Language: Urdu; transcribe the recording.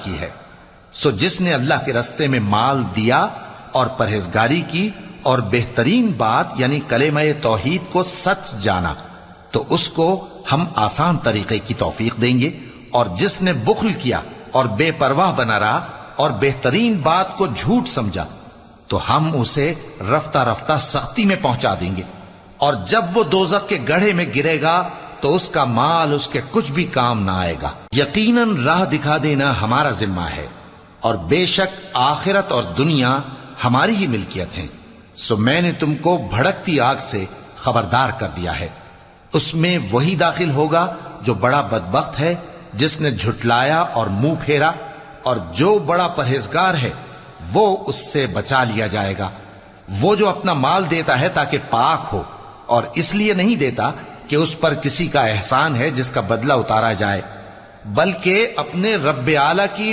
کی ہے۔ سو جس نے اللہ کے رستے میں مال دیا اور پرہیزگاری کی اور بہترین بات یعنی کلمہ توحید کو سچ جانا تو اس کو ہم آسان طریقے کی توفیق دیں گے، اور جس نے بخل کیا اور بے پرواہ بنا رہا اور بہترین بات کو جھوٹ سمجھا تو ہم اسے رفتہ رفتہ سختی میں پہنچا دیں گے، اور جب وہ دوزخ کے گڑھے میں گرے گا تو اس کا مال اس کے کچھ بھی کام نہ آئے گا۔ یقیناً راہ دکھا دینا ہمارا ذمہ ہے، اور بے شک آخرت اور دنیا ہماری ہی ملکیت ہیں، سو میں نے تم کو بھڑکتی آگ سے خبردار کر دیا ہے۔ اس میں وہی داخل ہوگا جو بڑا بدبخت ہے، جس نے جھٹلایا اور منہ پھیرا، اور جو بڑا پرہیزگار ہے وہ اس سے بچا لیا جائے گا۔ وہ جو اپنا مال دیتا ہے تاکہ پاک ہو، اور اس لیے نہیں دیتا کہ اس پر کسی کا احسان ہے جس کا بدلہ اتارا جائے، بلکہ اپنے رب اعلیٰ کی